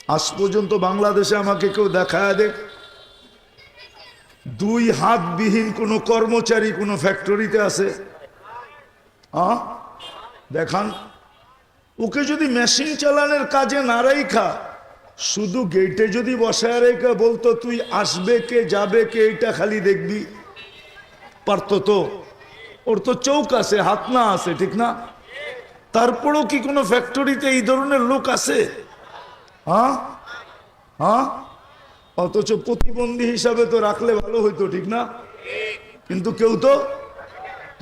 আজ পর্যন্ত বাংলাদেশে আমাকে কেউ দেখায় দেখ দুই হাতবিহীন কোনো কর্মচারী কোনো ফ্যাক্টরিতে আছে? দেখান। ওকে যদি মেশিন চালানোর কাজে না রাইখা শুধু গেটে যদি বসায় রেখে বলতো তুই আসবে কে যাবে কে এইটা খালি দেখবি, পারতো তো? ওর তো চৌক আছে, হাত না আছে, ঠিক না? তারপরেও কি কোনো ফ্যাক্টরিতে এই ধরনের লোক আছে? হ্যাঁ হ্যাঁ, অথচ প্রতিবন্ধী হিসাবে তো রাখলে ভালো হইতো, ঠিক না? কিন্তু কেউ তো,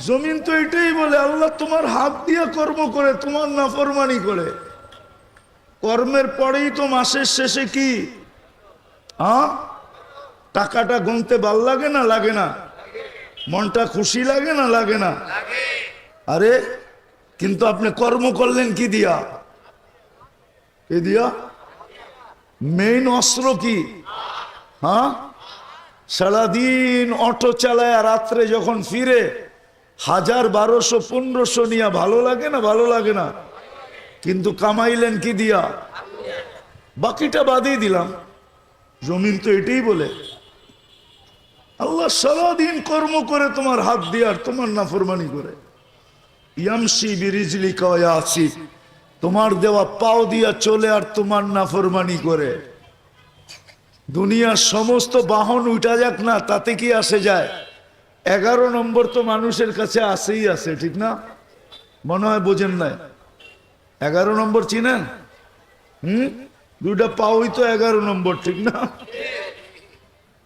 জমিন তো এটাই বলে আল্লাহ তোমার হাত দিয়ে কর্ম করে, তোমার নাফরমানি করে। কর্মের পরেই তো মাসের শেষে কি টাকাটা গুনতে ভাল লাগে না লাগে না? মনটা খুশি লাগে না লাগে না? আরে কিন্তু আপনি কর্ম করলেন কি দিয়া? কি দিয়া? মেইন অস্ত্র কি? সারাদিন অটো চালায়, রাত্রে যখন ফিরে 1000, 1200, 1500 নিয়ে ভালো লাগে না? ভালো লাগে না? কিন্তু কামাইলেন কি দিয়া? বাকিটা বাদই দিলাম। জমিন তো এটাই বলে আল্লাহ সারাদিন কর্ম করে তোমার হাত দিয়ে আর তোমার নাফরমানি করে। ইয়ামশি বিরিজলিকা ওয়া ইয়াসি, তোমার দেওয়া পাও দিয়া চলে আর তোমার নাফরমানি করে। দুনিয়ার সমস্ত বাহন উঠা যাক না, তাতে কি আসে যায়? 11 নম্বর তো মানুষের কাছে আসেই আছে, ঠিক না? মনে হয় বোঝেন নাই। 11 নম্বর চিনেন? দুটা পাওই তো 11 নম্বর, ঠিক না?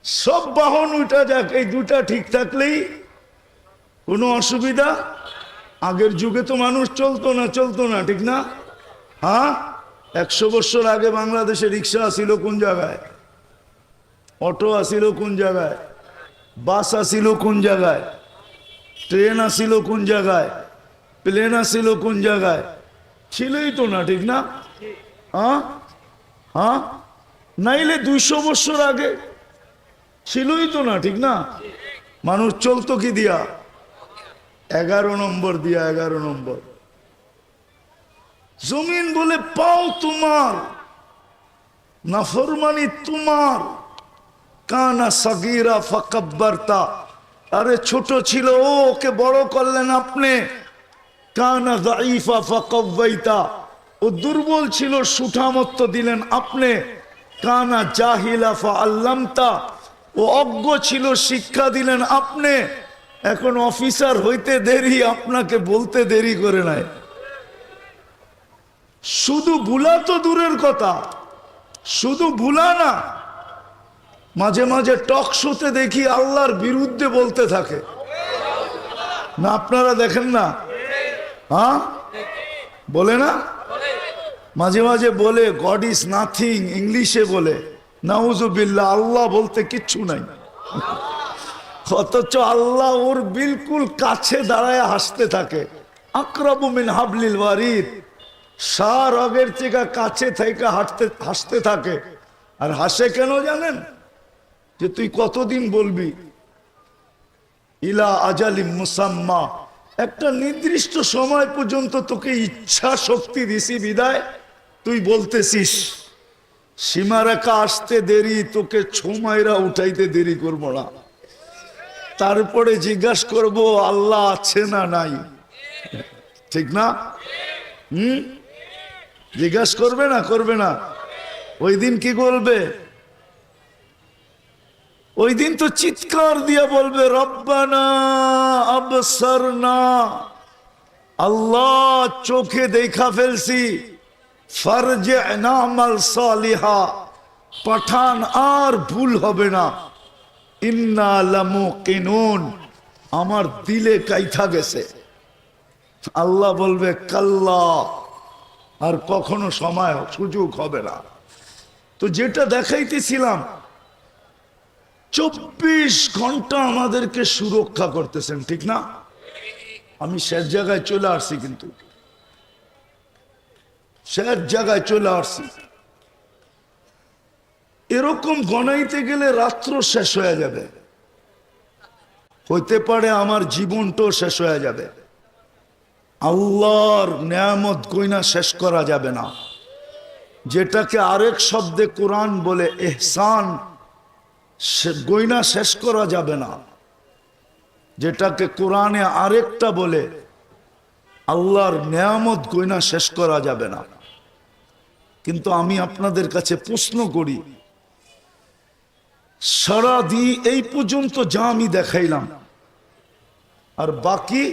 সব বাহন উঠা যাক, এই দুটা ঠিক থাকলেই কোনো অসুবিধা। আগের যুগে তো মানুষ চলতো না, ঠিক না? 100 বছর আগে বাংলাদেশে রিক্সা আসিল কোন জায়গায়? অটো আসিল কোন জায়গায়? বাস আসিল কোন জায়গায়? ট্রেন আসিল কোন জায়গায়? প্লেন আসিল কোন জায়গায়? ছিলই তো না, ঠিক না? নাইলে 200 বছর আগে ছিলই তো না, ঠিক না? মানুষ চলতো কি দিয়া? 11 নম্বর দিয়া। 11 নম্বর। জমিন বলে পাও তোমার, নাফরমানি তোমার। কানা সাগীরা ফাকাব্বারতা, আরে ছোট ছিল ওকে বড় করলেন আপনি। কানা যায়ীফা ফাকাওয়াইতা, ও দুর্বল ছিল সুঠামত্ব দিলেন আপনি। কানা জাহিলা ফাআল্লামতা, ও অজ্ঞ ছিল শিক্ষা দিলেন আপনি। এখন অফিসার হইতে দেরি, আপনাকে বলতে দেরি করে নাই। শুধু ভুলা তো দূরের কথা, শুধু ভুলা না, মাঝে মাঝে টক শোতে দেখি আল্লাহর বিরুদ্ধে বলতে থাকে না? আপনারা দেখেন না? বলে না? মাঝে মাঝে বলে গড ইজ নাথিং, ইংলিশে বলে নাউজুবিল্লাহ, আল্লাহ বলতে কিচ্ছু নাই। অথচ আল্লাহ ওর বিলকুল কাছে দাঁড়ায় হাসতে থাকে। আকরাবু মিন হাবলিল ওয়ারিদ, সার আগের থেকে কাছে থেকে হাসতে থাকে। আর হাসে কেন জানেন? যে তুই কতদিন বলবি? ইলা আজালিম মুসাম্মা, একটা নির্দিষ্ট সময় পর্যন্ত তোকে ইচ্ছা শক্তি দিছি বিদায় তুই বলতেছিস। সীমারেখা আসতে দেরি, তোকে ছুমাইরা উঠাইতে দেরি করবো না। তারপরে জিজ্ঞাসা করব আল্লাহ আছে না নাই, ঠিক না? জিজ্ঞাসা করবে না? করবে না? ওই দিন কি বলবে? ওই দিন তো চিৎকার দিয়া বলবে রব্বানা আবসারনা, আল্লাহ চোখে দেখা ফেলছি, ফারজি'না আমাল সালিহা, পাঠান আর ভুল হবে না। ইন্না লামুকিনুন, আমার দিলে কাইথা গেছে। আল্লাহ বলবে কাল্লা, আর কখনো সময় সুযোগ হবে না। তো যেটা দেখাইতেছিলাম 24 ঘন্টা আমাদেরকে সুরক্ষা করতেছেন, ঠিক না? আমি শেষ জায়গায় চলে আসছি, কিন্তু শেষ জায়গায় চলে আসছি। এরকম গণাইতে গেলে রাত্র শেষ হয়ে যাবে, হইতে পারে আমার জীবনটাও শেষ হয়ে যাবে। আল্লাহর নেয়ামত গয়না শেষ করা যাবে না। যেটাকে আরেক শব্দে কোরআন বলে ইহসান, গয়না শেষ করা যাবে না। যেটাকে কোরআনে আরেকটা বলে আল্লাহর নেয়ামত, গয়না শেষ করা যাবে না। কিন্তু আমি আপনাদের কাছে প্রশ্ন করি, সারা দিন এই পর্যন্ত যা আমি দেখাইলাম, আর বাকি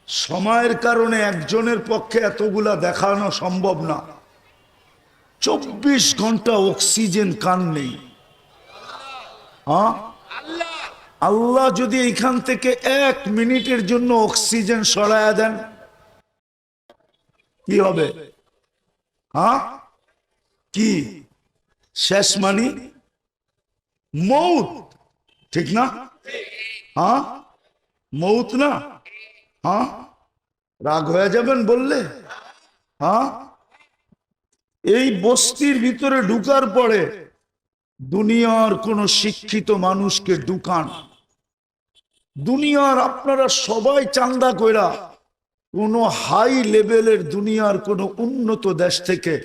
সময়ের কারণে একজনের পক্ষে এতগুলা দেখানো সম্ভব না। 24 ঘন্টা অক্সিজেন কান নেই। হ্যাঁ, আল্লাহ যদি এইখান থেকে 1 মিনিটের জন্য অক্সিজেন সরায়া দেন, কি হবে? হ্যাঁ, কি শেষ মানি মৌত, ঠিক না? হ্যাঁ, মৌত না? হ্যাঁ, রাগ হয়ে যাবেন বললে? হ্যাঁ, এই বস্তির ভিতরে ঢুকার পরে দুনিয়ার কোন শিক্ষিত মানুষকে ঢুকান, দুনিয়ার আপনারা সবাই চান্দা কইরা কোন হাই লেভেলের দুনিয়ার কোন উন্নত দেশ থেকে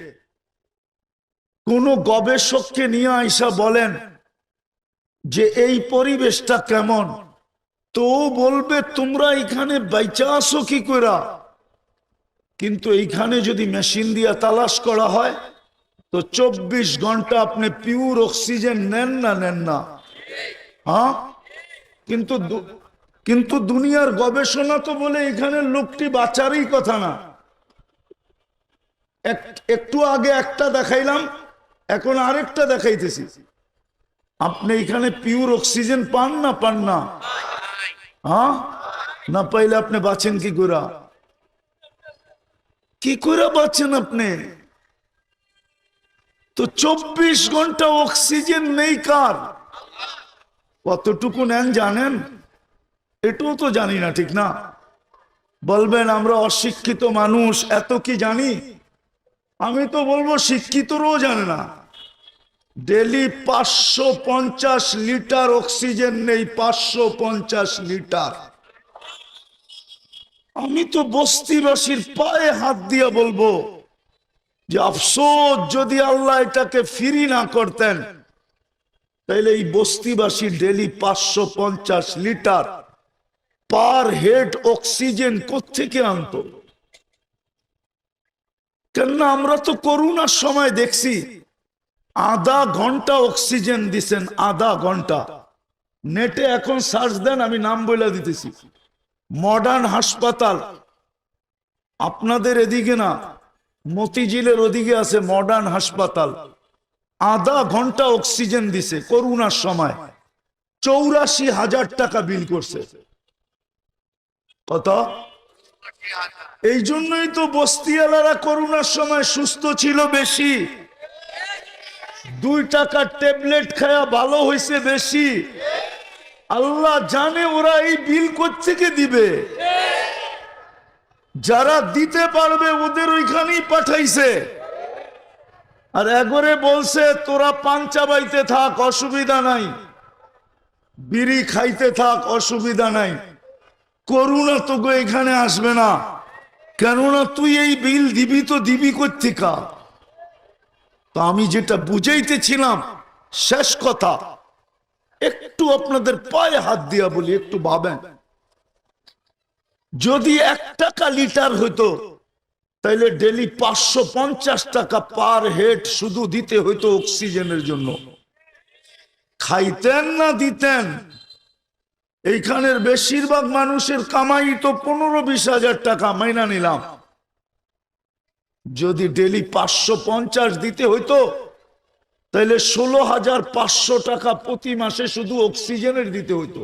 কোন গবেষককে নিয়ে আইসা বলেন যে এই পরিবেশটা কেমন, তো বলবে তোমরা এখানে বাইচা আসো কি কইরা। কিন্তু এইখানে যদি মেশিন দিয়া তালাশ করা হয় তো 24 ঘন্টা আপনি পিওর অক্সিজেন নেন না নেন না? হ্যাঁ, কিন্তু দুনিয়ার গবেষণা তো বলে এখানে লোকটি বাঁচারই কথা না। একটু আগে একটা দেখাইলাম, এখন আরেকটা দেখাইতেছি। আপনি এখানে পিওর অক্সিজেন পান না পান না? হ্যাঁ, না পাইলে আপনি বাঁচেন কি করে? কি করে বাঁচেন আপনি? তো 24 ঘন্টা অক্সিজেন নেই কার? কতটুকু নেন জানেন? এটাও তো জানি না, ঠিক না? বলবেন আমরা অশিক্ষিত মানুষ, এত কি জানি? আমি তো বলবো শিক্ষিতরাও জানে না। ডেলি 550 লিটার অক্সিজেন নেই, 550 লিটার। আমি তো বস্তিবাসীর পায়ে হাত দিয়ে বলবো যে আফসোস, যদি আল্লাহ এটাকে ফ্রি না করতেন তাইলে এই বস্তিবাসী daily 550 litre per head oxygen কোত্থেকে আনতো? কেননা আমরা তো করোনার সময় দেখছি আধা ঘন্টা অক্সিজেন দিছেন, আধা ঘন্টা। নেটে এখন সার্চ দেন, আমি নাম বলে দিতেছি। মডার্ন হাসপাতাল, আপনাদের এদিকে না, মতিঝিলের ওদিকে আছে মডার্ন হাসপাতাল। আধা ঘন্টা অক্সিজেন দিছে করোনার সময়, 84,000 টাকা বিল করছে। কত? এই জন্যই তো বস্তিওয়ালারা করোনার সময় সুস্থ ছিল বেশি। 2 টাকার ট্যাবলেট খায়া ভালো হয়েছে বেশি। আল্লাহ জানে ওরা এই বিল কোত্থেকে দিবে। যারা দিতে পারবে ওদের ওইখানেই পাঠাইছে। আর একবারে বলছে তোরা পান চাবাইতে থাক, অসুবিধা নাই, বিড়ি খাইতে থাক, অসুবিধা নাই, করোনা তো এখানে আসবে না। কেননা তুই এই বিল দিবি তো দিবি কোত্থেকা? তো আমি যেটা বুঝাইতেছিলাম, শেষ কথা, একটু আপনাদের পায়ে হাত দিয়া বলি, একটু ভাবেন, যদি 1 টাকা লিটার হইতো তাইলে ডেলি 550 টাকা পার হেড শুধু দিতে হইতো অক্সিজেনের জন্য। খাইতেন না দিতেন? এইখানের বেশিরভাগ মানুষের কামাই তো 15-20 হাজার টাকা, মাইনা নিলাম। যদি ডেলি 550 দিতে হইতো তাহলে 16,500 টাকা প্রতি মাসে শুধু অক্সিজেনের দিতে হইতো।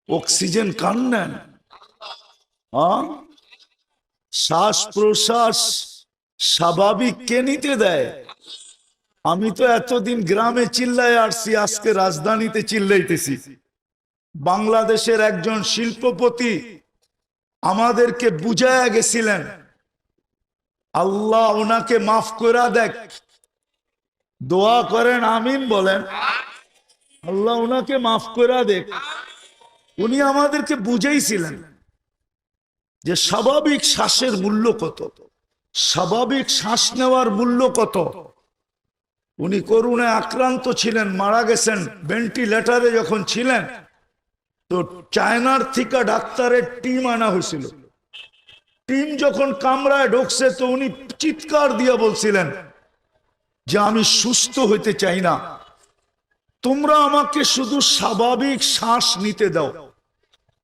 অক্সিজেন কান নেন? শ্বাস প্রশ্বাস স্বাভাবিক কে নিতে দেয়? আমি তো এতদিন গ্রামে চিল্লায় আসছি, আজকে রাজধানীতে চিল্লাইতেছি। বাংলাদেশের একজন শিল্পপতি আমাদেরকে বুঝায়া গেছিলেন, আল্লাহ ওনাকে মাফ করে দেখ। দোয়া করেন, আমিন বলেন। আল্লাহ ওনাকে মাফ করে দেখ। উনি আমাদেরকে বুঝাইছিলেন যে স্বাভাবিক শ্বাসের মূল্য কত। স্বাভাবিক শ্বাস নেওয়ার মূল্য কত? উনি করোনায় আক্রান্ত ছিলেন, মারা গেছেন, ভেন্টিলেটরে যখন ছিলেন তো চায়নার থেকে ডাক্তারের টিম আনা হয়েছিল। টিম যখন কামরায় ঢুকছে তো উনি চিৎকার দিয়ে বলছিলেন যে আমি সুস্থ হইতে চাই না, তোমরা আমাকে শুধু স্বাভাবিক শ্বাস নিতে দাও,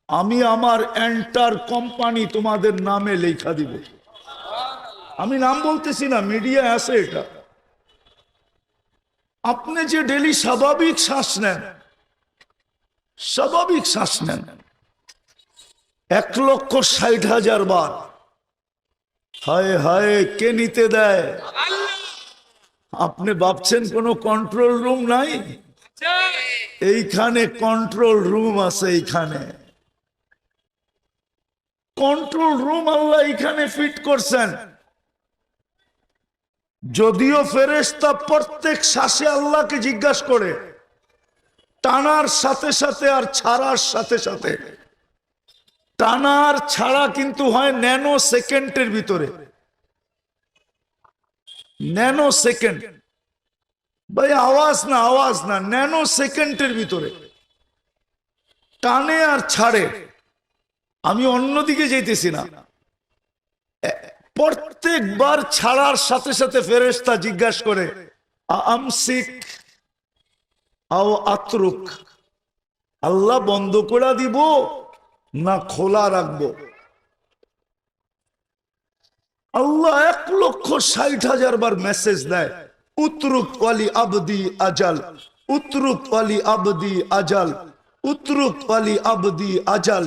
আমি আমার এন্টার কোম্পানি তোমাদের নামে লেখা দিব। আমি নাম বলতেছি না, মিডিয়া আছে এটা। আপনি যে ডেলি স্বাভাবিক শ্বাস নেন, স্বাভাবিক শ্বাস নেন 1,60,000 বার, হায় হায় কে নিতে দেয়? আপনি ভাবছেন কোনো কন্ট্রোল রুম নাই? এইখানে কন্ট্রোল রুম আছে। এইখানে কন্ট্রোল রুম আল্লাহ এইখানে ফিট করছেন। যদিও ফেরেশতা প্রত্যেক শ্বাসে আল্লাহকে জিজ্ঞাসা করে, টানার সাথে সাথে আর ছাড়ার সাথে সাথে। টানার ছাড়া কিন্তু হয় ন্যানো সেকেন্ডের ভিতরে, ন্যানো সেকেন্ড। ভাই আওয়াজ না, আওয়াজ না, ন্যানো সেকেন্ডের ভিতরে টানে আর ছাড়ে। আমি অন্যদিকে যাইতেছি না। প্রত্যেকবার ছাড়ার সাথে সাথে ফেরেশতা জিজ্ঞাসা করে আমসিক আও আতরুক, আল্লাহ বন্ধ করে দিব না খোলা রাখবো? আল্লাহ 1,60,000 বার মেসেজ দেয়, উতরুক ওয়ালি আবদি আজাল, উতরুক ওয়ালি আবদি আজাল, উতরুক ওয়ালি আবদি আজাল।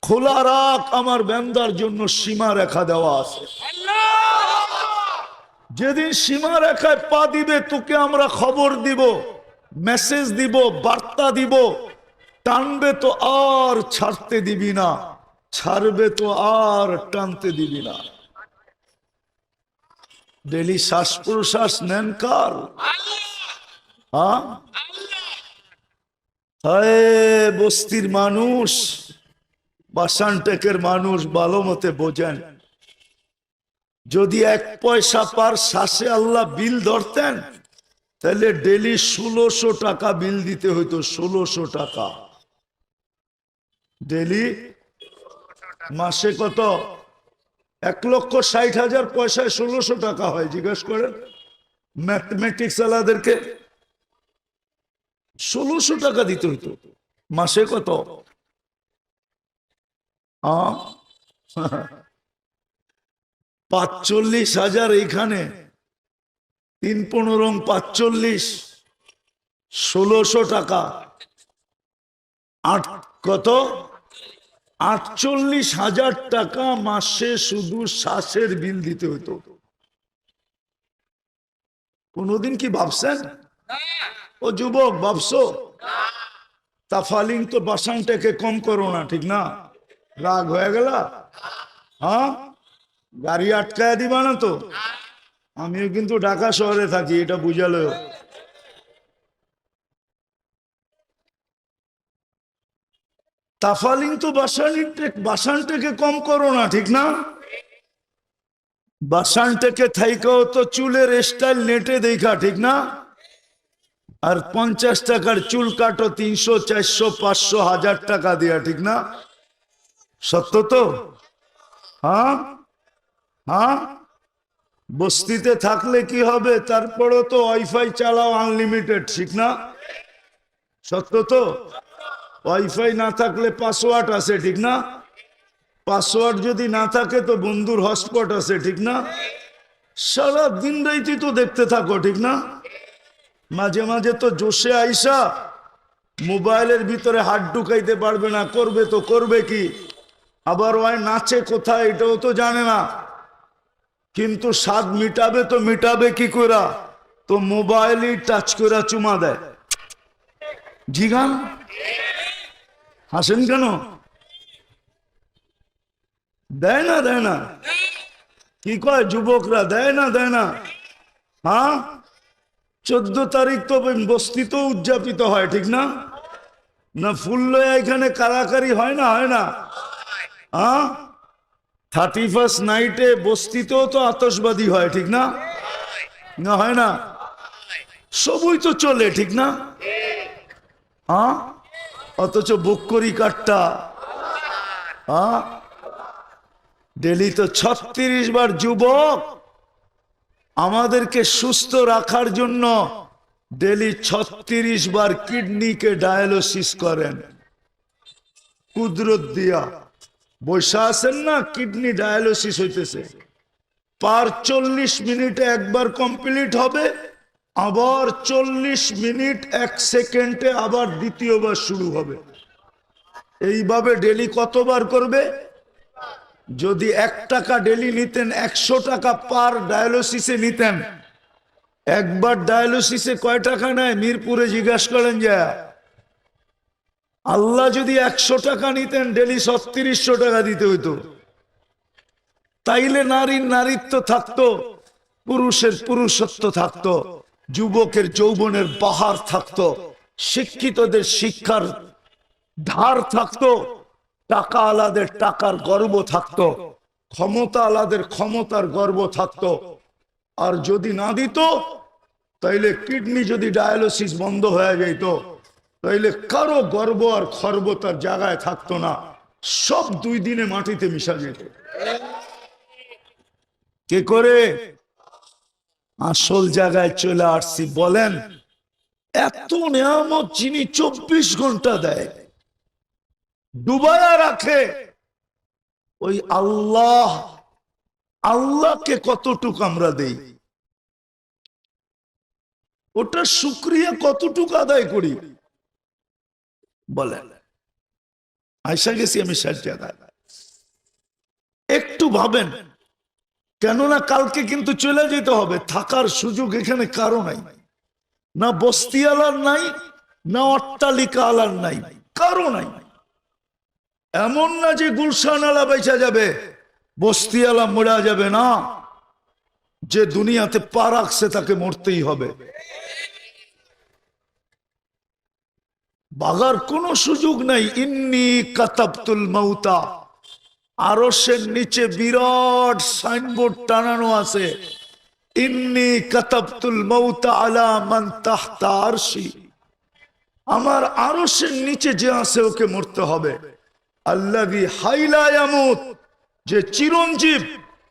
খোলা রাখ, আমার বান্দার জন্য সীমা রেখা দেওয়া আছে। যেদিন সীমা রেখায় পা দিবে তোকে আমরা খবর দিব, মেসেজ দিব, বার্তা দিব। টানবে তো আর ছাড়তে দিবি না, ছাড়বে তো আর টানতে দিবি না। ডেলি শ্বাস প্রশ্বাস নেন কার? বস্তির মানুষ, বাসানটেকের মানুষ ভালো মতে বোঝেন, যদি 1 পয়সা পার শ্বাসে আল্লাহ বিল ধরতেন তাহলে ডেলি 1600 টাকা বিল দিতে হইতো। 1600 টাকা ডেলি। মাসে কত? 1,60,000 পয়সায় 1600 টাকা হয়। জিজ্ঞেস করেন ম্যাথমেটিক্স আলাদেরকে, 1600 টাকা দিতে হইতো। মাসে কত? 45,000। এইখানে 3-15 45, 1600 টাকা। কত? 48,000 টাকা মাসে শুধু শ্বাসের বিল দিতে হতো। কোনদিন কি ভাবছেন? ও যুবক ভাবছো? তাফালিং তো বাসানটাকে কম করো না, ঠিক না? রাগ হয়ে গেল? হ্যাঁ, গাড়ি আটকায় দিবা না তো? আমিও কিন্তু ঢাকা শহরে থাকি, এটা বুঝালো। তাফালিং তো বাসানটাকে কম করো না, ঠিক না? বাসানটাকে থাইকাও তো চুলের স্টাইল নেটে দেখা, ঠিক না? আর 50 টাকার চুল কাটো 300, 400, 500, 1000 টাকা দিয়া, ঠিক না? সত্য তো? হ্যাঁ হ্যাঁ। বস্তিতে থাকলে কি হবে? তারপরও তো ওয়াইফাই চালাও আনলিমিটেড, ঠিক না? সত্য তো? ওয়াইফাই না থাকলে পাসওয়ার্ড আছে, ঠিক না? পাসওয়ার্ড যদি না থাকে তো বন্ধুর হটস্পট আছে, ঠিক না? সারা দিন রাইতে তো দেখতে থাকো, ঠিক না? মাঝে মাঝে তো জোশে আইসা মোবাইলের ভিতরে হাত ঢুকাইতে পারবে না, করবে তো করবে কি? আবার ওই নাচে কোথায় এটাও তো জানে না, কিন্তু স্বাদ মিটাবে তো মিটাবে কি করে? তো মোবাইলই টাচ করে চুমা দেয়। জিগান হাসেন কেন? দেয় না, দেয় না? কি কয় যুবকরা, দেয় না, দেয় না? হ্যাঁ, 14 তারিখ তো বস্তিতেও উদযাপিত হয়, ঠিক না? না ফুল লয়ে এখানে কারাকারি হয় না, হয় না? হ্যাঁ, 31st নাইটে বস্তিতেও তো আতশবাদী হয়, ঠিক না? না হয় না? সবই তো চলে, ঠিক না? হ্যাঁ, অথচ বুক করি কাটটা। হ্যাঁ, ডেলি তো 36 বার যুবক আমাদেরকে সুস্থ রাখার জন্য ডেলি 36 বার কিডনিকে ডায়ালিসিস করেন কুদরত দিয়া। বৈশা আছেন না, কিডনি ডায়ালিসিস হইতেছে। পার 40 মিনিটে একবার কমপ্লিট হবে, আবার 40 মিনিট 1 সেকেন্ডে আবার দ্বিতীয়বার শুরু হবে। এইভাবে ডেলি কতবার করবে? যদি 1 টাকা ডেলি নিতেন, 100 টাকা পার ডায়ালিসিসে নিতেন। একবার ডায়ালিসিসে কয় টাকা নেয় মিরপুরে জিজ্ঞাসা করেন যায়। আল্লাহ যদি 100 টাকা নিতেন, ডেলি 3600 টাকা দিতে হইতো। তাইলে নারীর নারীত্ব থাকতো, পুরুষের পুরুষত্ব থাকতো, যুবকের যৌবনের বাহার থাকতো, শিক্ষিতদের শিক্ষার ধার থাকতো, টাকা আলাদের টাকার গর্ব থাকতো, ক্ষমতা আলাদের ক্ষমতার গর্ব থাকতো। আর যদি না দিত, তাইলে কিডনি যদি ডায়ালিসিস বন্ধ হয়ে যেত, তাইলে কারো গর্ব আর খর্ব তার জায়গায় থাকতো না, সব 2 দিনে মাটিতে মিশা যেত। কে করে? আসল জায়গায় চলে আসছি। বলেন, এত নিয়ামত যিনি 24 ঘন্টা দেয়, ডুবায়া রাখে, ওই আল্লাহ, আল্লাহকে কতটুকু আমরা দেই? ওটা শুকরিয়া কতটুকু আদায় করি? বলেন। আয়সা গেছি আমি 60 জায়গায়। একটু ভাবেন, কেননা কালকে কিন্তু চলে যেতে হবে। থাকার সুযোগ এখানে কারো নাই, না বস্তি আলার নাই, না অট্টালিকা আলার নাই, কারো নাই। এমন না যে গুলশান আলা বেচা যাবে, বস্তি আলা মরা যাবে না। যে দুনিয়াতে পা রাখছে তাকে মরতেই হবে। বাগার কোনো সুযোগ নাই। ইন্নী কাতাবতুল মাউতা, আরশের নিচে বিরাট সাইনবোর্ড টানানো আছে, ইন্নী কাতাবতুল মাউতা আলা মান তাহতা আরশি। আমার আরশের নিচে যে আছে ওকে মরতে হবে। আল্লাযী হাইলা ইয়ামুত, যে চিরঞ্জীব,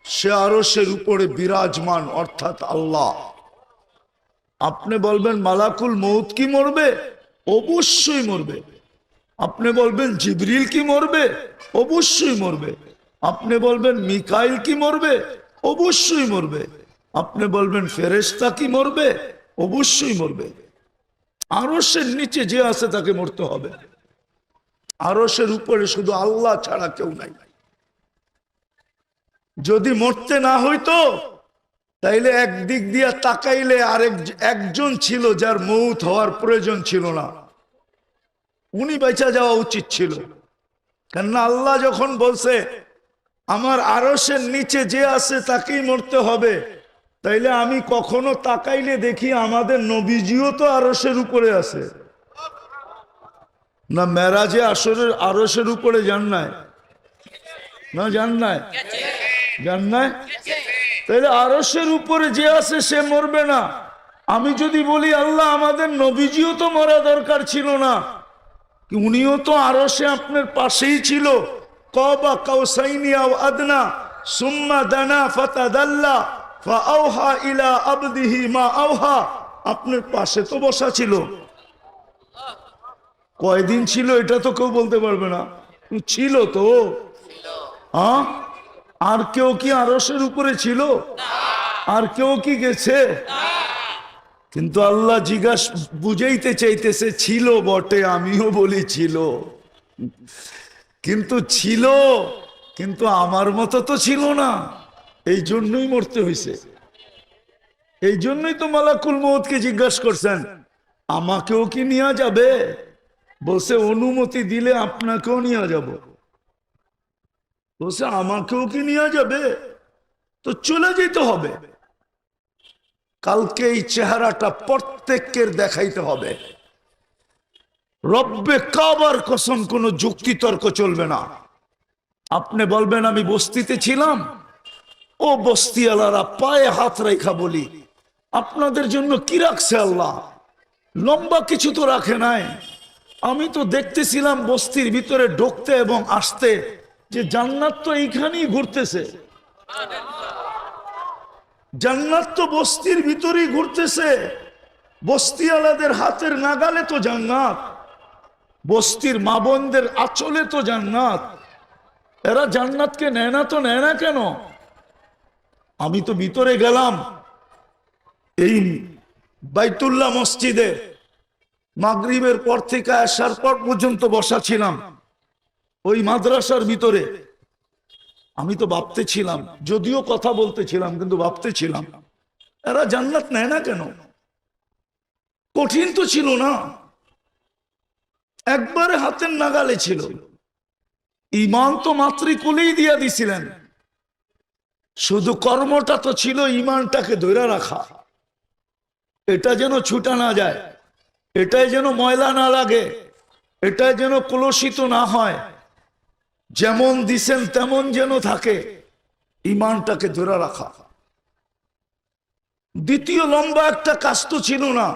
সে আরশের উপরে বিরাজমান, অর্থাৎ আল্লাহ। আপনি বলবেন মালাকুল মউত কি মরবে? অবশ্যই মরবে। আপনি বলবেন জিবরিল কি মরবে? অবশ্যই মরবে। আপনি বলবেন মিকাইল কি মরবে? অবশ্যই মরবে। আপনি বলবেন ফেরেশতা কি মরবে? অবশ্যই মরবে। আরশের নিচে যে আছে তাকে মরতে হবে। আরশের উপরে শুধু আল্লাহ ছাড়া কেউ নাই। যদি মরতে না হইতো, তাইলে একদিক দিয়া তাকাইলে একজন ছিল যার মউত হওয়ার প্রয়োজন ছিল না, উনি বেঁচে যাওয়া উচিত ছিল। কেননা আল্লাহ যখন বলছে আমার আরশের নিচে যে আছে তাকেই মরতে হবে, তাইলে আমি কখনো তাকাইলে দেখি আমাদের নবীজিও তো আরশের উপরে আছে না? মেরাজে আসরের আরশের উপরে যান নাই? না যান নাই? যান নাই? তাইলে আরশের উপরে যে আছে সে মরবে না। আমি যদি বলি আল্লাহ আমাদের নবীজিও তো মরা দরকার ছিল না, উনিও তো আরশে আপনার পাশেই ছিল, কাবা কাউসাইনি আও আদনা সুম্মা দানা ফাতাদাল্লা ফাআওহা ইলা আবদিহি মা আওহা, আপনার পাশে তো বসা ছিল। কয়দিন ছিল এটা তো কেউ বলতে পারবে না, ছিল তো। হ্যাঁ, আর কেউ কি আরশের উপরে ছিল? আর কেউ কি গেছে? কিন্তু আল্লাহ বুঝাইতে চাইতেছে ছিল বটে, আমিও বলি ছিল, কিন্তু ছিল, কিন্তু আমার মতো তো ছিল না। এই জন্যই মরতে হয়েছে। এই জন্যই তো মালাকুল মউতকে জিজ্ঞাসা করছেন আমাকেও কি নিয়ে যাবে? বলছে অনুমতি দিলে আপনাকেও নিয়ে যাব। বলছে আমাকেও কি নিয়ে যাবে? তো চলে যেতে হবে। কালকে এই চেহারাটা প্রত্যেকের দেখাইতে হবে। রব্বে কাবার কসম, কোনো যুক্তি তর্ক চলবে না। আপনি বলবেন আমি বস্তিতে ছিলাম, ও বস্তিওয়ালারা পায়ে হাত রেখা বলি, আপনাদের জন্য কি রাখছে আল্লাহ? লম্বা কিছু তো রাখে নাই। আমি তো দেখতেছিলাম বস্তির ভিতরে ঢুকতে এবং আসতে, যে জান্নাত তো এইখানেই ঘুরতেছে, জান্নাত তো বস্তির ভিতরেই ঘুরতেছে। বস্তিওয়ালাদের হাতের নাগালে তো জান্নাত, বস্তির মা বোনদের আঁচলে তো জান্নাত। এরা জান্নাতকে নেয় না তো নেয় না কেন? আমি তো ভিতরে গেলাম, এই বাইতুল্লাহ মসজিদে মাগরিবের পর থেকে আসার পর পর্যন্ত বসা ছিলাম ওই মাদ্রাসার ভিতরে। আমি তো ভাবতেছিলাম, যদিও কথা বলতেছিলাম কিন্তু ভাবতেছিলাম এরা জান্নাত নেয় না কেন? কঠিন তো ছিল না, একবারে হাতের নাগালে ছিল। ঈমান তো মাতৃকুলেই দিয়া দিছিলেন, শুধু কর্মটা তো ছিল ঈমানটাকে ধরে রাখা, এটা যেন ছুটা না যায়, এটাই যেন ময়লা না লাগে, এটাই যেন কলুষিত না হয়, যেমন দিছেন তেমন যেন থাকে, ঈমানটাকে ধরে রাখা। দ্বিতীয় লম্বা একটা কাজ তো ছিল না,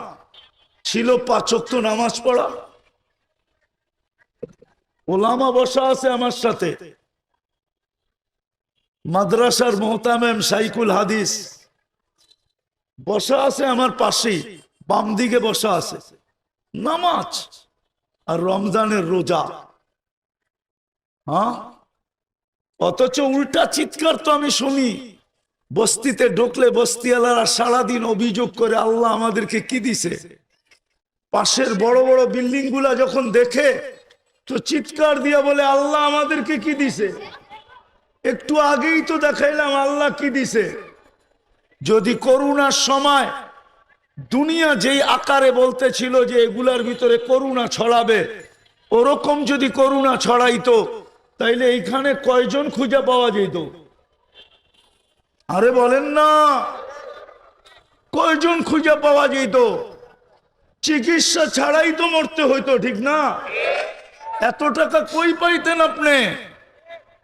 ছিল 5 ওয়াক্ত নামাজ পড়া। ওলামা বসা আছে আমার সাথে, মাদ্রাসার মোহতামেম শাইখুল হাদিস বসা আছে আমার পাশেই, বাম দিকে বসা আছে। নামাজ আর রমজানের রোজা, হ্যাঁ, অথচ উল্টা চিৎকার তো আমি শুনি। বস্তিতে ঢুকলে বস্তিওয়ালারা সারাদিন অভিযোগ করে আল্লাহ আমাদেরকে কি দিছে। পাশের বড় বড় বিল্ডিং গুলা যখন দেখে তো চিৎকার দিয়া বলে আল্লাহ আমাদেরকে কি দিছে। একটু আগেই তো দেখাইলাম আল্লাহ কি দিছে। যদি করোনার সময় দুনিয়া যেই আকারে বলতেছিল যে এগুলার ভিতরে করোনা ছড়াবে, ওরকম যদি করোনা ছড়াইতো তাইলে এইখানে কয়জন খুঁজে পাওয়া যেত? আরে বলেন না, কয়জন খুঁজে পাওয়া যেত? চিকিৎসা ছাড়াই তো মরতে হইতো, ঠিক না? এত টাকা কই পাইতেন আপনি?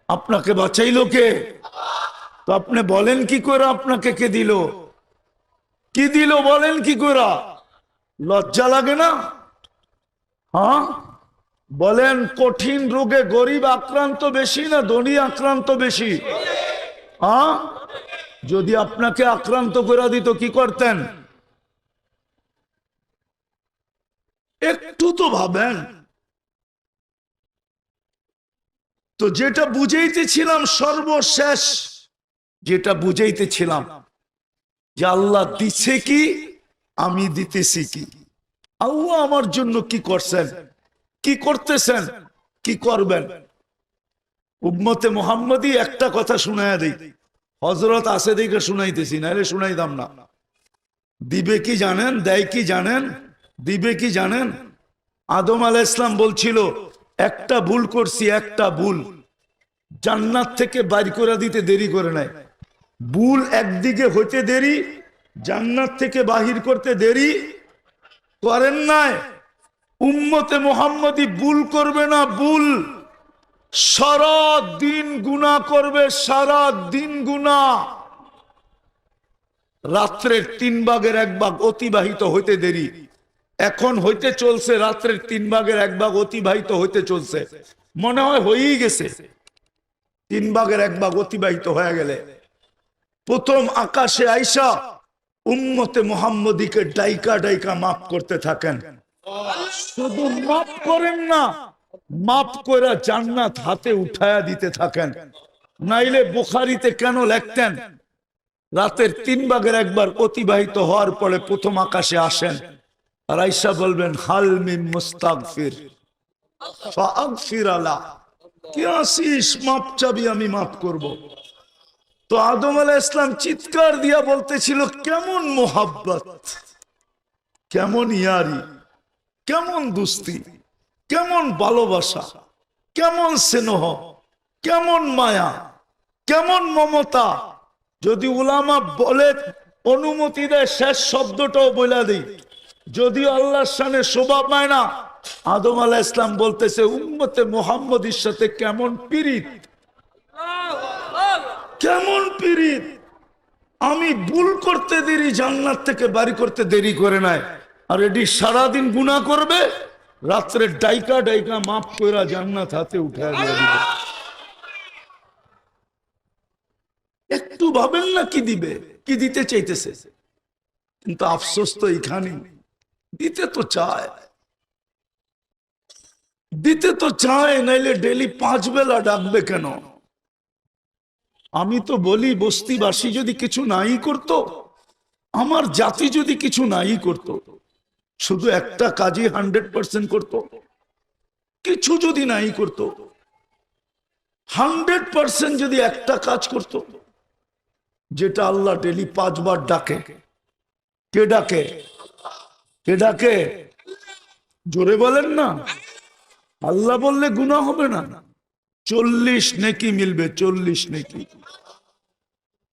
আপনাকে বাঁচাইলো কে? তো আপনি বলেন কি করে আপনাকে কে দিল? কি দিল বলেন কি করে? লজ্জা লাগে না? হ্যাঁ বলেন, কঠিন রোগে গরিব আক্রান্ত বেশি না ধনী আক্রান্ত বেশি? হ্যাঁ, যদি আপনাকে আক্রান্ত করে দিত কি করতেন? একটু তো ভাবেন। তো যেটা বুঝাইতেছিলাম সর্বশেষ, যেটা বুঝাইতেছিলাম যে আল্লাহ দিচ্ছে কি, আমি দিতেছি কি, আল্লাহ আমার জন্য কি করছেন, কি করতেছেন, কি করবেন। উম্মতে মুহাম্মদী একটা কথা শুনাইয়া দিই, হযরত আছে দেখে শুনাইতেছি, নাহলে শুনাইতাম না। দিবে কি জানেন, দেয় কি জানেন, দিবে কি জানেন? আদম আলাইহিস সালাম বলছিল একটা ভুল করছি, একটা ভুল, জান্নাত থেকে বাইর করে দিতে দেরি করে নাই। ভুল একদিকে হইতে দেরি, জান্নাত থেকে বাহির করতে দেরি করেন নাই। উম্মতে মুহাম্মদী ভুল করবে না, ভুল সারা দিন গুনাহ করবে, সারা দিন গুনাহ। রাত্রের 3 ভাগের 1 ভাগ অতিবাহিত হইতে দেরি, এখন হইতে চলছে রাত্রের 3 ভাগের 1 ভাগ অতিবাহিত হইতে চলছে, মনে হয় হয়েই গেছে। 3 ভাগের 1 ভাগ অতিবাহিত হয়ে গেলে প্রথম আকাশে আইসা উম্মতে মুহাম্মদীকে ডাইকা ডাইকা মাফ করতে থাকেন। শুধু মাফ করেন না, মাফ করে জান্নাত হাতে উঠায়া দিতে থাকেন। নাইলে বুখারীতে কেন লিখতেন রাতের 3 ভাগের 1 ভাগ অতিবাহিত হওয়ার পরে প্রথম আকাশে আসেন আর আয়েশা বলবেন হাল মিন মুস্তাগফির ফাগফির আলা, কি আসিস মাপ চাবি, আমি মাফ করব। তো আদম আলাইহিস সালাম চিৎকার দিয়া বলতেছিল কেমন মোহাব্বত, কেমন ইয়ারি, কেমন দুস্তি, কেমন ভালোবাসা, কেমন স্নেহ, কেমন মায়া, কেমন মমতা। যদি উলামা বলে অনুমতি দেয় শেষ শব্দটাও বলে দিই, যদিও আল্লাহর শানে শোভা পায় না, আদম আলাইহিস সালাম বলতেছে উম্মতে মুহাম্মদীর সাথে কেমন পীড়িত, কেমন পীড়িত! আমি ভুল করতে দেরি জান্নাত থেকে বাড়ি করতে দেরি করে নাই, আর এটি সারাদিন গুনাহ করবে, রাত্রে ডাইকা ডাইকা মাফ কইরা জান্নাত হাতে উঠে দিবে। একটু ভাবেন না কি দিবে, কি দিতে চাইতেছে। কিন্তু আফসোস তো এখানে, দিতে তো চায়, দিতে তো চায়, নাইলে ডেলি 5 বেলা ডাকবে কেন? আমি তো বলি বস্তিবাসী যদি কিছু নাই করত, আমার জাতি যদি কিছু নাই করত, শুধু একটা কাজই 100% করত, কিছু যদি নাই করত, 100% যদি একটা কাজ করত, যেটা আল্লাহ ডেলি 5 বার ডাকে। কে ডাকে? কে ডাকে? জোরে বলেন না। আল্লাহ বললে গুনাহ হবে না, 40 নেকি মিলবে, 40 নেকি।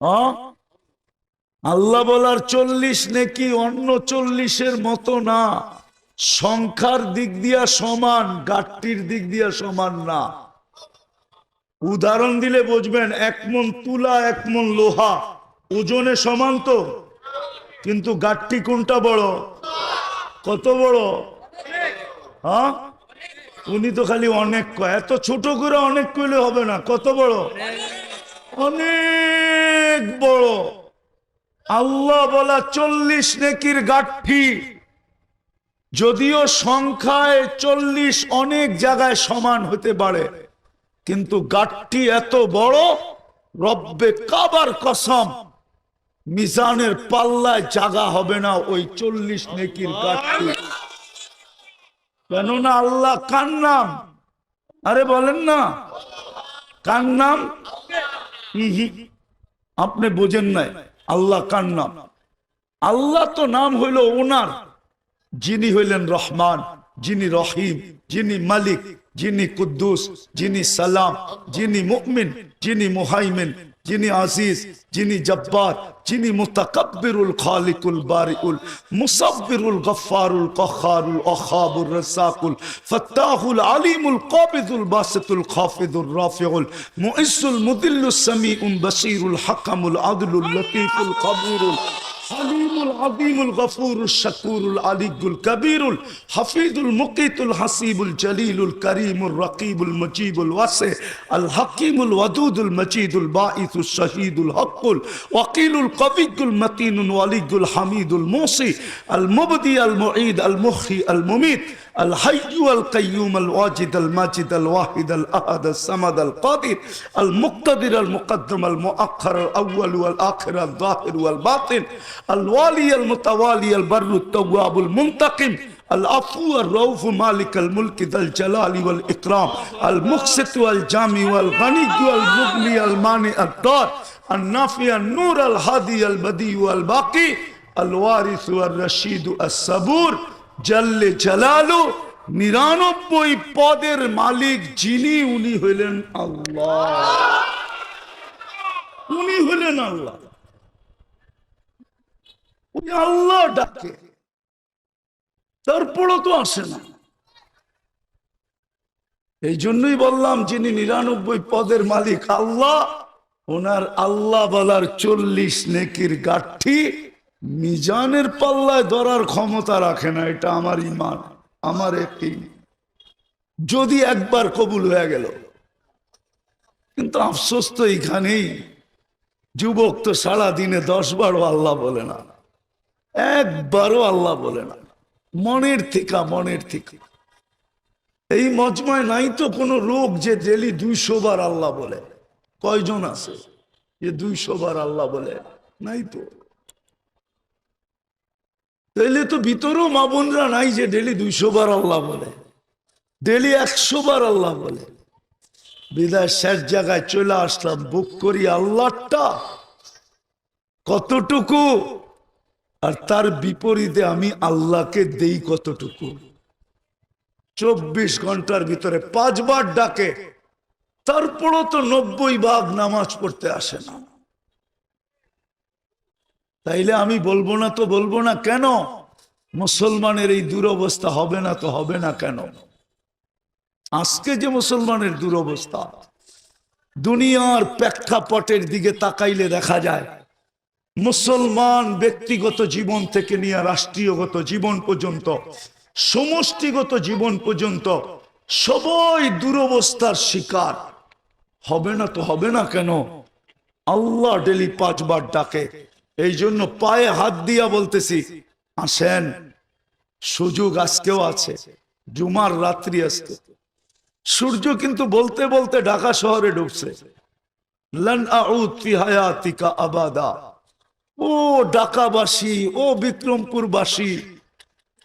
হ্যাঁ, আল্লাহ বলার 40 নেকি অন্য 40-এর মতো না, সংখ্যার দিক দিয়া সমান, গাঠটির দিক দিয়া সমান না। উদাহরণ দিলে বুঝবেন, 1 মণ তুলা 1 মণ লোহা ওজনে সমান তো, কিন্তু গাঠটি কোনটা বড়? কত বড়? হ্যাঁ, উনি তো খালি অনেক কয়, এত ছোট করে অনেক কইলে হবে না। কত বড়? অনেক বড়। আল্লাহ বলা 40 নেকির গাঠি, যদিও সংখ্যায় 40 অনেক জায়গায় সমান হতে পারে, কিন্তু গাঠটি এত বড়, রব্বে কাবার কসম, মিজানের পাল্লায় জায়গা হবে না ওই 40 নেকির গাঠটি। কেননা আল্লাহ কার নাম? আরে বলেন না, কার নাম? আপনি বোঝেন নাই আল্লাহ কার নাম। আল্লাহ তো নাম হইল ওনার, যিনি হইলেন রহমান, যিনি রহিম, যিনি মালিক, যিনি কুদ্দুস, যিনি সালাম, যিনি মুমিন, যিনি মুহাইমিন, যিনি আজিজ, যিনি জব্বার, যিনি মুতাকাব্বিরুল খালিকুল বারিউল মুসাব্বিরুল গফফারুল কখারুল আখাবুর রাসাকুল ফাত্তাহুল আলিমুল কাবিদুল বাসিতুল খাফিদুর রাফিউল মুইসুল মুদিল্লুস সামিউল বাসিরুল হাকামুল আদলুল লতীফুল খবীরুল হালিমুল আযীমুল গফুরুশ শাকুরুল আলিয়ুল কবীরুল হাফিজুল মুকিতুল হাসিবুল জলিলুল করিমুর রকিবুল মুজিবুল ওয়াসি আল হাকিমুল ওয়াদুদুল মজিদুল বাঈসুশ শহীদুল হকুল ওয়াকিলুল কবিয়ুল মতিনুল ওয়ালিয়ুল হামিদুল মুসি আল মুবদি আল মুঈদ আল মুহয়ি আল মুমীত الحي القيوم الواجد الماجد الواحد الأحد الصمد القادر المقتدر المقدم المؤخر الأول والآخر الظاهر والباطن الوالي المتوالي البر التواب المنتقم العفو الرؤوف مالك الملك ذا الجلال والإكرام المقسط والجامع والغني والمغني المانع الضار النافع النور الهادي البديع والباقي الوارث والرشيد الصبور জাল্লে জালালু, 99 পদের মালিক যিনি, উনি হইলেন আল্লাহ। উনি হইলেন আল্লাহ। উনি আল্লাহ ডাকে, তারপরও তো আসে না। এই জন্যই বললাম, যিনি 99 পদের মালিক আল্লাহ, ওনার আল্লাহ বলার 40 নেকির গাঠি মিজানের পাল্লায় ধরার ক্ষমতা রাখে না। এটা আমার ঈমান, আমার একই। যদি একবার কবুল হয়ে গেল, কিন্তু আফসোস তো এইখানেই, যুবক তো সারা দিনে 10 বারও আল্লাহ বলে না, একবারও আল্লাহ বলে না। মনের থেকে এই মজমায় নাই তো কোনো লোক যে ডেলি 200 বার আল্লাহ বলে। কয়জন আছে যে 200 বার আল্লাহ বলে? নাই তো। তাইলে তো ভিতরেও মা বোনরা নাই যে ডেলি 200 বার আল্লাহ বলে, ডেলি 100 বার আল্লাহ বলে। বিদায় শেষ জায়গায় চলে আসলাম, বুক করি আল্লাহটা কতটুকু, আর তার বিপরীতে আমি আল্লাহকে দেই কতটুকু। 24 ঘন্টার ভিতরে 5 বার ডাকে, তারপরও তো 90 ভাগ নামাজ পড়তে আসে না। তাইলে আমি বলবো না তো বলবো না কেন? মুসলমানের এই দুরবস্থা হবে না তো হবে না কেন? আজকে যে মুসলমানের দুরবস্থা, দুনিয়ার প্রেক্ষাপটের দিকে তাকাইলে দেখা যায় মুসলমান ব্যক্তিগত জীবন থেকে নিয়ে রাষ্ট্রীয়গত জীবন পর্যন্ত, সমষ্টিগত জীবন পর্যন্ত সবাই দুরবস্থার শিকার। হবে না তো হবে না কেন? আল্লাহ ডেলি 5 বার ডাকে। এই জন্য পায়ে হাত দিয়া বলতেছি, আসেন, সুযোগ আজকেও আছে, জুমার রাত্রি আজকে। সূর্য কিন্তু বলতে বলতে ঢাকা শহরে ডুবছে। লান আউদ ফি হায়াতিকা আবাদা। ও ঢাকাবাসী, ও বিক্রমপুরবাসী,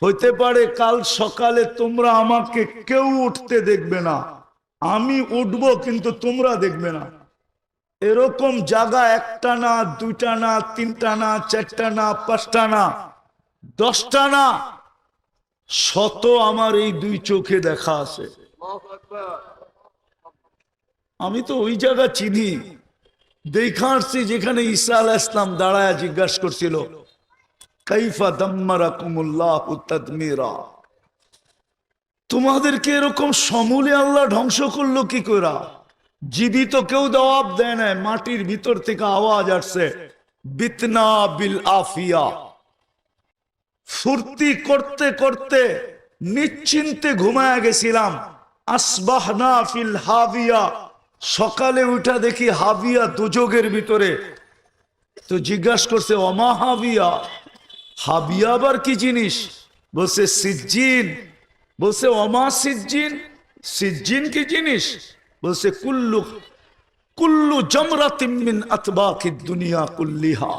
হইতে পারে কাল সকালে তোমরা আমাকে কেউ উঠতে দেখবে না, আমি উঠবো কিন্তু তোমরা দেখবে না। এরকম জায়গা একটা না, দুইটা না, তিনটা না, চারটা না, পাঁচটা না, 10টা না, শত আমার এই 2 চোখে দেখা আছে। আমি তো ওই জায়গা চিনি, দেখা আসছি যেখানে ঈসা আলাইহিস সালাম দাঁড়ায় জিজ্ঞাসা করছিল, কাইফা দাম্মারাকুমুল্লাহু তাদমিরা, তোমাদেরকে এরকম সমূলে আল্লাহ ধ্বংস করলো কি করে? জীবিত কেউ জবাব দেয় না, মাটির ভিতর থেকে আওয়াজ আসছে, বিতনা বিল আফিয়া। ফুর্তি করতে করতে নিশ্চিন্তে ঘুমায় গেছিলাম, আসবাহনা ফিল হাবিয়া, সকালে উঠা দেখি হাবিয়া দুযোগের ভিতরে। তো জিজ্ঞাসা করছে, ওমা হাবিয়া, হাবিয়া আবার কি জিনিস? বলছে সিজ্জিন। বলছে ওমা সিজ্জিন, সিজ্জিন কি জিনিস? বলছে কুল্লু কুল্লু জামরাতিন মিন আতবাকিদ দুনিয়া কুল্লিহা,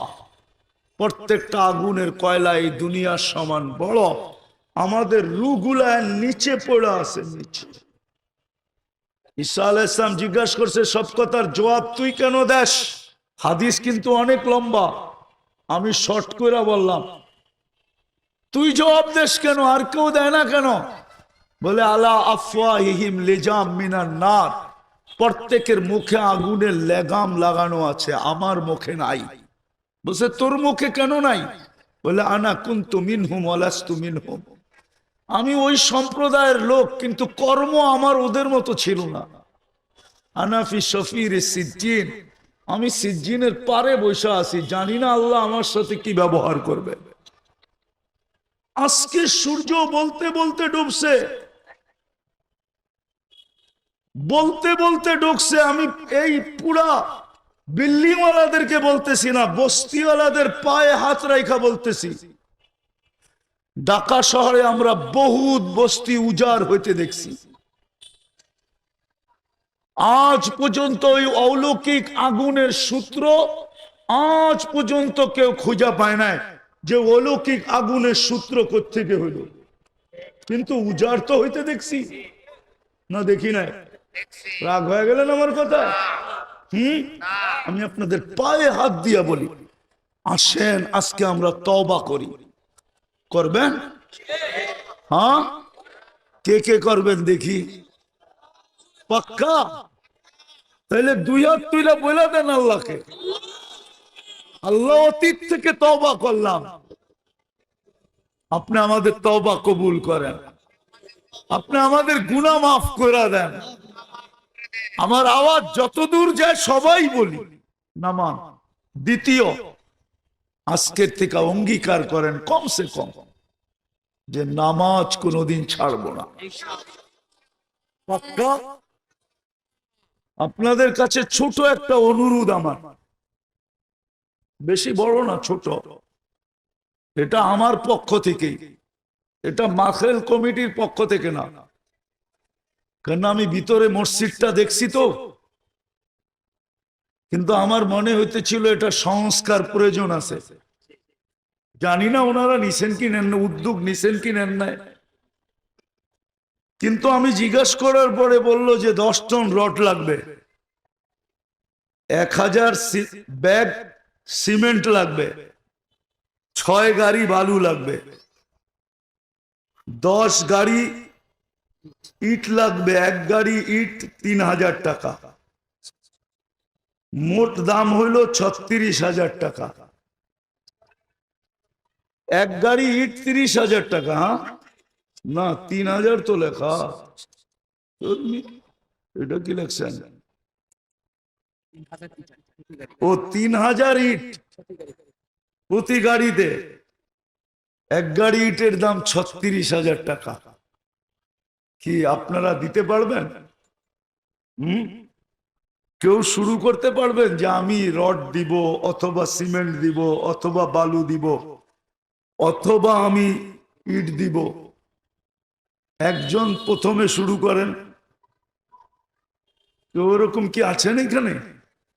প্রত্যেকটা আগুনের কয়লা এই দুনিয়ার সমান বড়, আমাদের রুগুলা নিচে পড়ে আছে, নিচে। ঈসা আলাইহিস সালাম জিজ্ঞাসা করছে, সব কথার জবাব তুই কেন দেস? হাদিস কিন্তু অনেক লম্বা, আমি শর্ট করে বললাম, তুই জবাব দেস কেন, আর কেউ দেয় না কেন? বলে আলা আফওয়াহিহিম লিজাম মিনান নার, প্রত্যেকের মুখে আগুনের লেগাম লাগানো আছে, আমার মুখে নাই। বলছে তোর মুখে কেন নাই? বলে আনা কুনতু মিনহুম ওয়া লাস্তু মিনহুম, আমি ওই সম্প্রদায়ের লোক, কিন্তু কর্ম আমার ওদের মতো ছিল না। আনা ফি শফির সিজ্জিন, আমি সিজ্জিনের পারে বসে আছি, জানি না আল্লাহ আমার সাথে কি ব্যবহার করবে। আজকে সূর্য বলতে বলতে ডুবছে, বলতে বলতে ডুবছে। আমি এই পুরা বিল্ডিংওয়ালাদেরকে বলতেছি না, বস্তিওয়ালাদের পায়ে হাত রাখা বলতেছি। ঢাকা শহরে আমরা বহুত বস্তি উজাড় হইতে দেখছি, আজ পর্যন্ত ওই অলৌকিক আগুনের সূত্র আজ পর্যন্ত কেউ খুঁজে পায় নাই, যে অলৌকিক আগুনের সূত্র কোত্থেকে হইল। কিন্তু উজাড় তো হইতে দেখছি না, দেখি নাই? রাগ হয়ে গেলেন আমার কথা? আমি আপনাদের পায়ে হাত দিয়া বলি, আসেন আজকে আমরা তওবা করি। করবেন? হ্যাঁ, কে কে করবেন দেখি? পাক্কা? তাহলে 2 হাত তুইলা বলে দেন আল্লাহকে, আল্লাহ অতীত থেকে তওবা করলাম, আপনি আমাদের তওবা কবুল করেন, আপনি আমাদের গুনাহ মাফ করে দেন। আমার আওয়াজ যতদূর যায় সবাই বলি নামান। দ্বিতীয়, আজকের থেকে অঙ্গীকার করেন কমসে কম যে নামাজ কোনোদিন ছাড়বো না। পাক্কা? আপনাদের কাছে ছোট একটা অনুরোধ আমার, বেশি বড় না, ছোট। এটা আমার পক্ষ থেকে, এটা মাখরেল কমিটির পক্ষ থেকে না, কেন আমি ভিতরে মসজিদটা দেখছি তো, কিন্তু আমার মনে হইতেছিল এটা সংস্কার প্রয়োজন আছে। জানি না ওনারা নিছেন কি নেন না, উদ্যোগ নিছেন কি নেন নাই, কিন্তু আমি জিজ্ঞাসা করার পরে বলল যে 10 টন রড লাগবে, 1000 ব্যাগ সিমেন্ট লাগবে, 6 গাড়ি বালু লাগবে, 10 গাড়ি ইট লাগবে, 1 গাড়ি ইট 3000 টাকা, মোট দাম হইল 36,000 টাকা। 1 গাড়ি ইট 30,000 টাকা। হ্যাঁ না, 3000 তো লেখা, এটা কি লেখছেন? ও 3000 ইট প্রতি গাড়িতে। এক গাড়ি ইটের দাম 36,000 টাকা। কি আপনারা দিতে পারবেন? কেউ শুরু করতে পারবেন যে আমি রড দিব, অথবা সিমেন্ট দিব, অথবা বালু দিব, অথবা আমি ইট দিব? একজন প্রথমে শুরু করেন। কেউ ওরকম কি আছেন এখানে?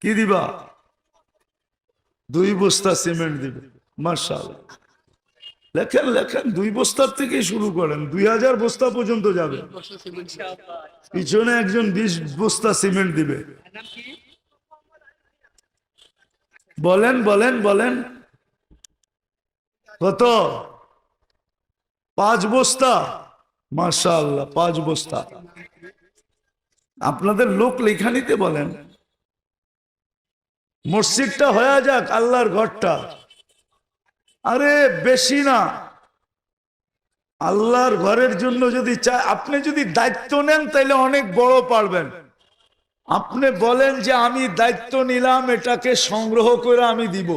কি দিবা? 2 বস্তা সিমেন্ট দিবে। মাশাআল্লাহ, লেখেন লেখেন, 2 বস্তার থেকে শুরু করেন, 2000 বস্তা পর্যন্ত যাবে। পিছনে একজন 20 বস্তা সিমেন্ট দিবে। বলেন বলেন বলেন, কত? 5 বস্তা। মাশাআল্লাহ, 5 বস্তা। আপনাদের লোক লেখা নিতে বলেন। মসজিদটা হয়ে যাক, আল্লাহর ঘরটা। আরে বেশি না, আল্লাহর ঘরের জন্য যদি চাই, আপনি যদি দায়িত্ব নেন তাহলে অনেক বড় পারবেন। আপনি বলেন যে আমি দায়িত্ব নিলাম, এটাকে সংগ্রহ করে আমি দিব,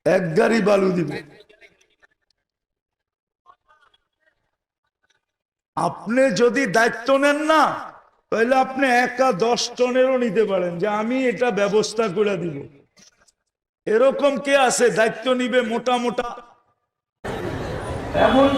1 গাড়ি বালু দিব। আপনি যদি দায়িত্ব নেন না, তাহলে আপনি একা 10 টনেরও নিতে পারেন, যে আমি এটা ব্যবস্থা করে দিব। এরকম কে আছে দায়িত্ব নিবে মোটা মোটা? এমন